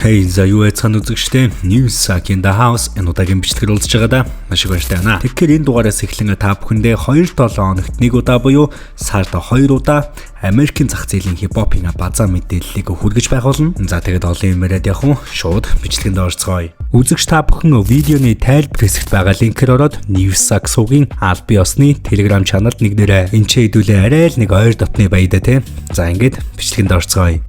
Hey, за юу яцхан үзэгчтэй Newsack in the house энэ удаагийн бичлэгээр уулзж байгаа да. Маш их баяртай байна. Тэгэхээр энэ дугаараас эхлэн та бүхэндээ 2-7 хоногт 1 удаа буюу сард 2 удаа Америкийн зах зээлийн хипхопын базар мэдээллийг хүргэж байх болно. За тэгээд олон юм яриад явах уу? Шууд бичлэгэнд орцгоё. Үзэгч та бүхэн видеоны тайлбар хэсэгт байгаа линкээр ороод Newsack сувгийн аль бие усны Telegram чаналд нэгнээрээ энэ ч хэдүүлээ арай л нэг ойр дотны баяда те. За ингээд бичлэгэнд орцгоё.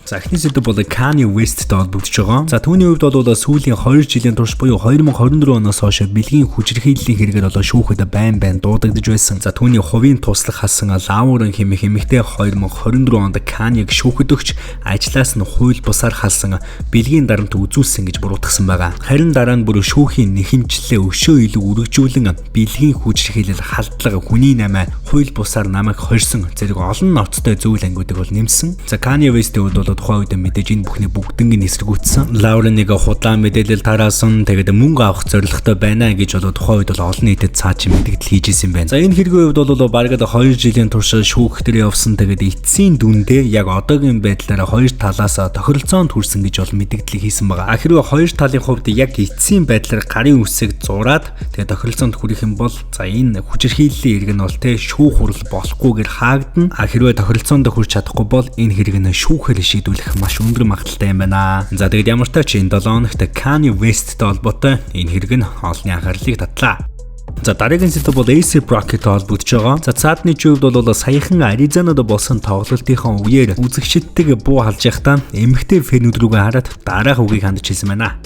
За эхний сэдв бол Kanye Westтэй холбогдож байгаа. За түүний хувьд бол сүүлийн 20 жилийн турш буюу 2024 оноос хойш бэлгийн хүчирхийллийн хэрэгээр шүүхэд байн дуудагдж байсан. За түүний хувийн туслах хасан Лаурен хэмээх эмэгтэй 2024 онд Kanye-г шүүхэд өгч ажлаас нь хууль бусаар халсан бэлгийн дарамт үзүүлсэн гэж буруутгасан байгаа. Харин дараа нь бүр шүүхийн нэхэмжлэлээ өшөө илүү үргэлжүүлэн бэлгийн хүчирхийлэл халдлага хүний намаа хууль бусаар намайг хорьсон зэрэг олон ноцтой зүйл ангиудыг бол нэмсэн. За Kanye West-ийн хувьд тухайн үед мэдээж энэ бүхний бүгднийг эсэргүүцсэн. Лауреныг худлаа мэдээлэл тараасан. Тэгээд мөнгө авах зорилготой байна гэж тухайн үед олон нийтэд цааш мэдээлэл хийж исэн байна. За энэ хэргийн хувьд бол бараг 2 жилийн турш шүүхтэр явсан. Тэгээд эцсийн дүндээ яг одоогийн байдлаараа хоёр талаас тохиролцоонд хүрсэн гэж мэдээлэл хийсэн байгаа. Хэрвээ хоёр талын хувьд яг эцсийн байдлаар гарын үсэг зураад тэгээд тохиролцоонд хүрэх юм бол за энэ хүчирхийллийн хэрэг нь бол шүүх хурал болохгүйгээр хаагдана. Хэрвээ тохиролцоонд хүрч чадахгүй бол энэ хэрэг нь шүүхээр шийдвэрлэх маш өндөр магадлалтай юм байна. За тэгээд ямар ч тач энэ 7 хоногт Kanye Westтэй холбоотой энэ хэрэг нь олонний анхаарлыг татлаа. За дараагийн сэдв бол A$AP Rocky-тэй холбогдож байгаа. За цаадны хувьд бол саяхан Аризонад болсон тоглолтынхон үеэр үзэгчдтэйгээ буу халж байхдаа эмэгтэй фэнүүд рүүгээ хараад дараах үгийг хандж хэлсэн байна.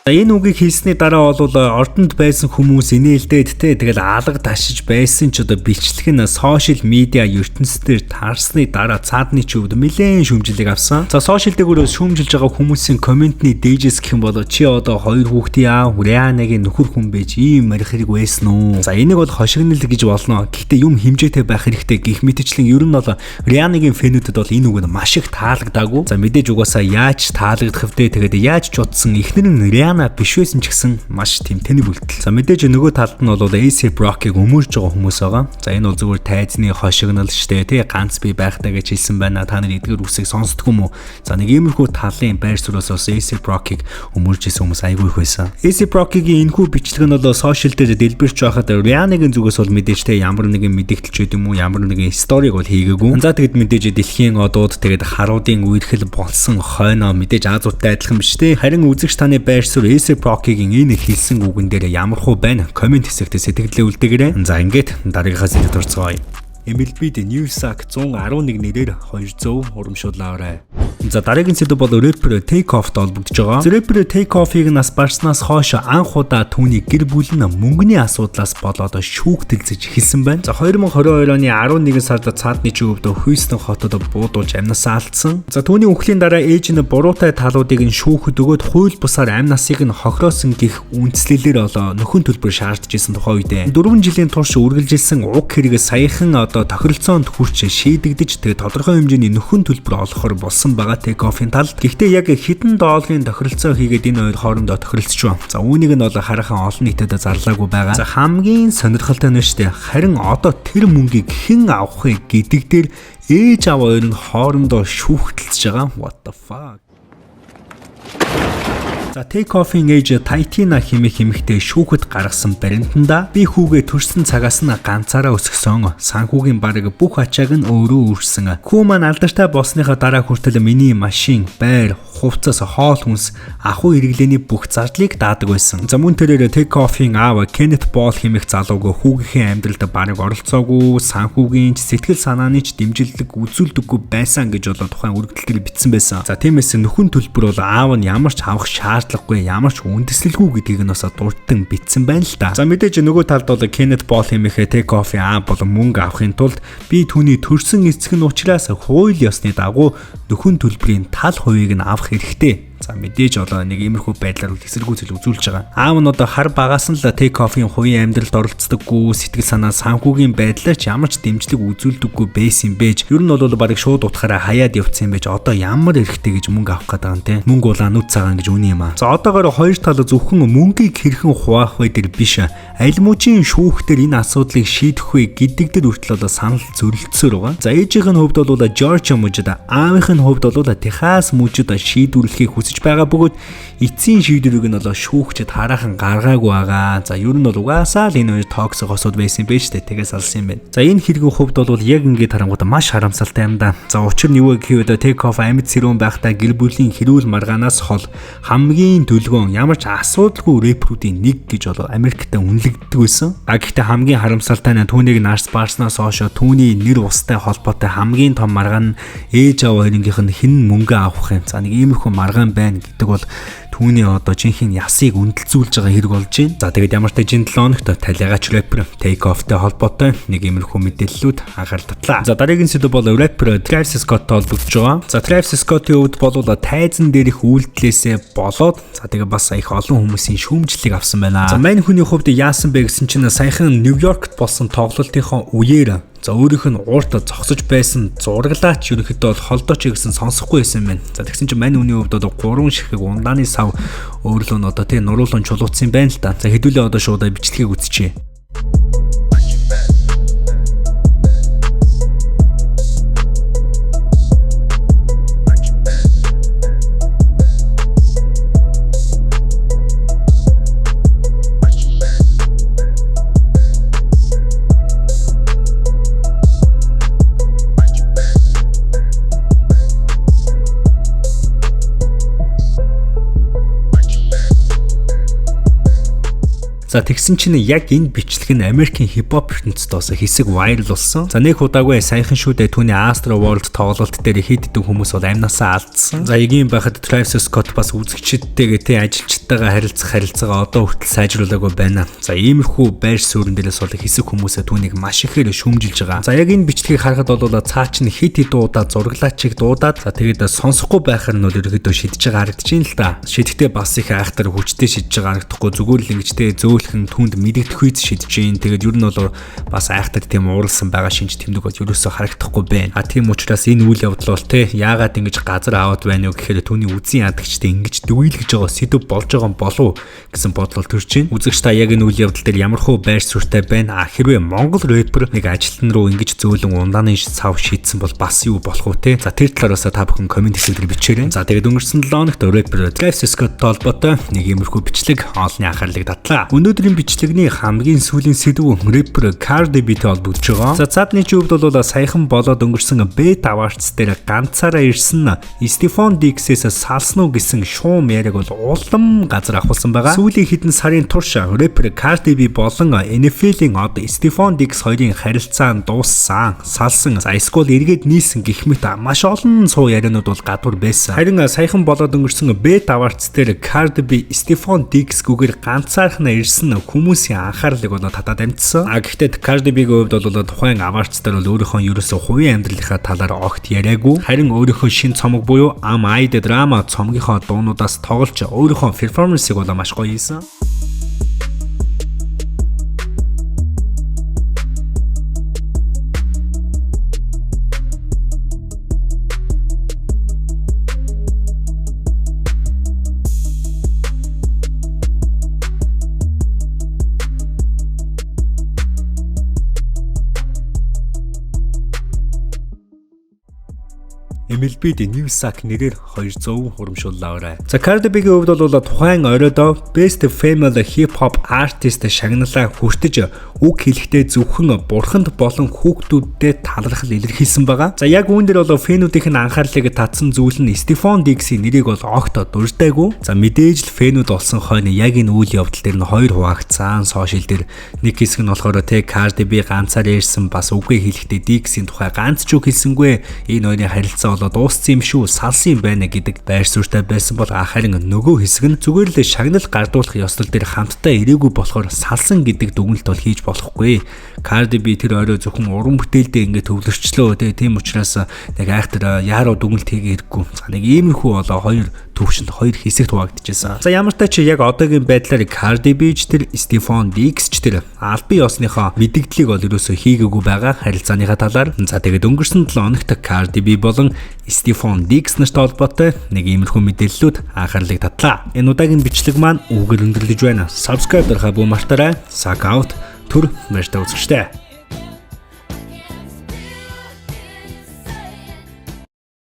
Энэ үгийг хэлсний дараа бол ордонд байсан хүмүүс инээлдээд тэгэл алга ташиж байсан ч бэлчлэх нь сошиал медиа ертөнцийн таарсны дараа цаадны хувьд нэлээд шүүмжлэлийг авсан. За сошиал дээр шүүмжилж байгаа хүмүүсийн комментний дээжээс гэх юм бол чи одоо хоёр хүүхдийн аав Rihanna-гийн нөхөр хүн байж ийм марих хэрэг байсан уу? За энийг бол хошигнол гэж болно. Гэхдээ юм хэмжээтэй байх хэрэгтэй гэх мэтчлэн ер нь бол Rihanna-гийн фэнүүдэд бол энэ үг нь маш их таалагдаагүй. За мэдээж угаасаа яаж таалагдах вэ? Тэгээд яаж ч утсан эхнэр нь биш байсан ч гэсэн маш тийм тэнэг үлдэл. За мэдээж нөгөө талд нь бол A$AP Rocky-г өмөрж байгаа хүмүүс байгаа. За энэ бол зүгээр тайзны хошигнол штэ тий ганц би байхтаа гэж хэлсэн байна. Та нар эдгээр үсийг сонсдгүй юм уу? За нэг иймэрхүү талын байр суурьаас A$AP Rocky-г өмөрж исэн хүмүүс айгүй их байсан. A$AP Rocky-гийн энэхүү бичлэг нь бол сошиал дээр дэлбэрч байхад Rihanna-гийн зүгээс бол мэдээж тий ямар нэгэн мэдээлэлч гэдэг юм уу ямар нэгэн сториг бол хийгээгүй. За тэгэд мэдээж дэлхийн одууд тэгээд харуудын үерхэл болсон хойноо мэдээж Азиудтай адилхан биш тий. Харин үзэгч таны байр суурь A$AP Rocky-гийн энэ хэлсэн үгэн дээр ямар хөө байна? Комент хэсэгт сэтгэлдээ үлдээгээрэй. За ингээд дараагийнхаа сэдвт орцгоё. MLB-д Newsack 111 нэрээр 200 урамшуулаарай. За дараагийн сэдв бол рэпер Takeoff-тэй холбогдож байгаа. Рэпер Takeoff-ыг нас барснаас хойш анх удаа түүний гэр бүл нь мөнгөний асуудлаас болоод шүүхтэлцэж эхэлсэн байна. За 2022 оны 11 сард цаадны хувьд Houston хотод буудуулж амнасаа алдсан. За түүний үхлийн дараа ээж нь буруутай талуудыг нь шүүхэд өгөөд хууль бусаар амнасыг нь хохироосон гэх үндслэлээр нөхөн төлбөр шаардж исэн тухай үедээ 4 жилийн турш үргэлжилсэн уг хэрэг саяхан тохиролцоонд хүрч шийдэгдэж тэгээд тодорхой хэмжээний нөхөн төлбөр олохоор болсон байгаа Takeoff-ийн талд. Гэхдээ яг хэдэн долларын тохиролцоо хийгээд энэ хоёр хоорондоо тохиролцож байна. За үүнийг нь хараахан олон нийтэд зарлаагүй байгаа. За хамгийн сонирхолтой нь штэ харин одоо тэр мөнгийг хэн авах вэ гэдэг дээр ээж аав хоёр нь хоорондоо шүүхтэлж байгаа. What the fuck? За Takeoff-ийн ээж Tatiana хэмээх эмэгтэй шүүхэд гаргасан баримтанда би хүүгээ төрсөн цагаас нь ганцаараа өсгсөн. Санхүүгийн бараг бүх ачааг нь өөрөө үүрсэн. Хүү маань алдартай болсныхаа дараа хүртэл миний машин, байр, хувцас, хоол хүнс, ахуй хэрэглээний бүх зардлыг даадаг байсан. За мөн тэрээр Takeoff-ийн аав Kenneth Ball хэмээх залууг хүүгийнхээ амьдралд бараг оролцоогүй, санхүүгийн сэтгэл санааны ч дэмжлэг үзүүлдэггүй байсан гэж тухайн үргэлжлэлээр бичсэн байсан. За тиймээс нөхөн төлбөр бол аав нь ямар ч авах шаардлагагүй, ямар ч үндэслэлгүй гэдгийг нь дурдсан бичсэн байна л да. За мэдээж нөгөө талд бол Kenneth Ball хэмээх Takeoff-ийн аав бол мөнгө авахын тулд би түүний төрсэн эцэг нь учраас хууль ёсны дагуу нөхөн төлбөрийн тал хувийг нь авах хэрэгтэй За мэдээж одоо нэг иймэрхүү байдлаар эсэргүүцэл үзүүлж байгаа. Аав нь одоо хар багаас нь л Take Off-ийн хувийн амьдралд оролцдоггүй, сэтгэл санаа санхүүгийн байдлаар ч ямар ч дэмжлэг үзүүлдэггүй байсан байж. Ер нь бол барыг шууд утгаараа хаяад явцсан байж одоо ямар эрхтэй гэж мөнгө авах гэдэг юм те. Мөнгө бол анууд цагаан гэж үний юм аа. За одоогоор хоёр тал зөвхөн мөнгийг хэрхэн хуваах вэ дээр биш. Аль мужийн шүүхтэр энэ асуудлыг шийдэх вэ гэдэг дээр хүртэл одоо санал зөрөлдсөөр байгаа. За ээжийнх нь хувьд бол Жоржиа мужид, аавынх нь хувьд бол Техас мужид шийдвэрлэхийг хүсэж байгаа бөгөөд эцсийн шийдвэрийг нь бол шүүгчид хараахан гаргаагүй байгаа. За ер нь бол угаасаа л энэ хоёр токсик хосууд байсан байж тээ. Тэгээс алсан юм байна. За энэ хэргийн хувьд бол яг ингээд харангууд маш харамсалтай юм да. За учир нь юу гэвэл Take Off амьд сэрүүн байхдаа гэр бүлийн хэрүүл маргаанаас хол хамгийн төлгөөн ямар ч асуудалгүй рэперүүдийн нэг гэж бол Америкт үнэлэгддэг байсан. Гэхдээ хамгийн харамсалтай нь түүнийг нарс барснаас хойш түүний нэр устай холбоотой хамгийн том маргаан нь ээж аав хоёрынх нь хэн мөнгө авах юм. За нэг иймэрхүү маргаан байна гэдэг бол түүний одоо жинхэнэ ясыг үндэлцүүлж байгаа хэрэг болж байна. За тэгээд ямар ч 7 хоногт талигач рэпер Take Off-тэй холбоотой нэг иймэрхүү мэдээллүүд анхаарал татлаа. За дараагийн сэдв бол рэпер Travis Scott-тэй холбогдож байгаа. За Travis Scott-ийн хувьд бол тайзан дээрх үйлдэлээсээ болоод за тэгээд бас их олон хүмүүсийн шүүмжлэлийг авсан байна. За мань хүний хувьд яасан бэ гэсэн чинь саяхан Нью-Йоркт болсон тоглолтынхоо үеэр за өөрийнх нь уурт зогсож байсан зураглаач ерөнхийдөө бол холдооч гэсэн сонсохгүй байсан юм байна. За тэгсэн чинь мань үний хувьд одоо 3 ширхэг ундааны сав өөрлөө нь одоо тий нуруулан чулууцсан байна л да. За хэдүүлээ одоо шууд бичлэгийг үзчихье. За тэгсэн чинь яг энэ бичлэг нь Америкийн хипхоп ертөнцид бас хэсэг вайрал болсон. За нэг удаагүй саяхан шүү дээ түүний Astro World тоглолт дээр хэд хэдэн хүмүүс бол амнасаа алдсан. За эгийн байхад Travis Scott бас үзэгчдтэйгээ тий ажилчтайгаа харилцаагаа одоо хүртэл сайжруулаагүй байна. За иймэрхүү байр суурин дээрээс бол хэсэг хүмүүсээ түүнийг маш ихээр шүүмжилж байгаа. За яг энэ бичлэгийг харахад бол цаач нь хэд хэд удаа зураглаачийг дуудаад за тэгээд сонсохгүй байхаар нь бол ерөөдөө шидэж байгаа харагдчихээн л та. Шидэхдээ бас их айхтар хүчтэй шидэж байгаа харагдахгүй зүгээр л ингэж тий түнд мэдэгдэх үйс шидэж гин. Тэгээд ер нь бол бас айхтар тийм ууралсан байгаа шинж тэмдэг бол ерөөсөө харагдахгүй байна. Тийм учраас энэ үйл явдал бол те яагаад ингэж газар аваад байна вэ гэхээр түүний үзэн ядагчтай ингэж дүйлгэж байгаа сэдв болж байгаа юм болов гэсэн бодлол төрж байна. Үзэгч та яг энэ үйл явдал дээр ямархуу байр суурьтай байна. Хэрвээ Монгол рэпер нэг ажилтан руу ингэж зөөлөн ундааны сав шийдсэн бол бас юу болох вэ те. За тэр талаараас та бүхэн комент хэсгээр бичээрэй. За тэгээд өнгөрсөн 7 хоногт рэпер Travis Scott толботой нэг иймэрхүү бичлэг олонний анхаарлыг татлаа. Өнөөдрийн бичлэгний хамгийн сүүлийн сэдв рэпер Cardi B-тэй холбогдож байгаа. За цаадны жүвд бол саяхан болоод өнгөрсөн Beta Awards дээр ганцаараа ирсэн Stefon Diggs-ээс салсан уу гэсэн шуум яриаг бол улам газар ахуулсан байгаа. Сүүлийн хэдэн сарын турш рэпер Cardi B болон NFL-ийн од Stefon Diggs хоёрын харилцаа дууссан, салсан, за эсвэл эргээд нийлсэн гэх мэт маш олон суу яриануд бол гадуур байсан. Харин саяхан болоод өнгөрсөн Beta Awards дээр Cardi B Stefon Diggs-гүйгээр ганцаархнаа ирсэн хүмүүсийн анхаарлыг бол татаад амжсан. Гэхдээ Cardi B-ийн хувьд бол тухайн аварц дээр бол өөрийнхөө ерөөсөө хувийн амьдралынхаа талаар огт яриаггүй. Харин өөрийнхөө шин цомог буюу Am I the Drama цомгийнхоо дуунуудаас тоглож өөрийнхөө перформансыг бол маш гоё хийсэн. MLB-д Newsack нэрээр 200 хурамшууллаа орой. За Cardi B-ийн хувьд бол тухайн оройдоо Best Female Hip Hop Artist шагналаа хүртэж үг хэлэхдээ зөвхөн бурханд болон хүүхдүүдэд талархал илэрхийлсэн байгаа. За яг үүн дээр бол фэнүүдийн анхаарлыг татсан зүйл нь Stefon Diggs-ийн нэрийг бол огт дурддаггүй. За мэдээж л фэнүүд болсон хойно яг энэ үйл явдал дээр нь хоёр хуваагдсан. Сошиал дээр нэг хэсэг нь болохоор те Cardi B ганцаар ярьсан бас үгээ хэлэхдээ Diggs-ийн тухай ганц ч үг хэлсэнгүй. Энэ хоёрын харилцаа дууссан юм шүү, салсан юм байна гэдэг байр суурьтай байсан бол харин нөгөө хэсэг нь зүгээр л шагнал гардуулах ёслол дээр хамтдаа ирээгүй болохоор салсан гэдэг дүгнэлт бол хийж болохгүй. Cardi B тэр орой зөвхөн уран бүтээлдээ ингээд төвлөрчлөө тийм учраас нэг айхтар яаруу дүгнэлт хийгээ хэрэггүй. За нэг иймэрхүү болоо хоёр төвшөнд хоёр хэсэгт хуваагдчихсан. За ямар ч тач яг одоогийн байдлаар Cardi B ч тэр Stefon Diggs ч тэр албан ёсныхоо мэдгдлийг бол ерөөсөө хийгээгүй байгаа харилцааныхаа талаар. За тэгээд өнгөрсөн 7 хоногт Cardi B болон Stefon Diggs нартай холбоотой нэг иймэрхүү мэдээллүүд анхаарлыг татлаа. Энэ удаагийн бичлэг маань үгээр өндөрлөж байна. Subscribe дарахаа бүү мартаарай. Suck out төр мэртэ үзэгчтэй.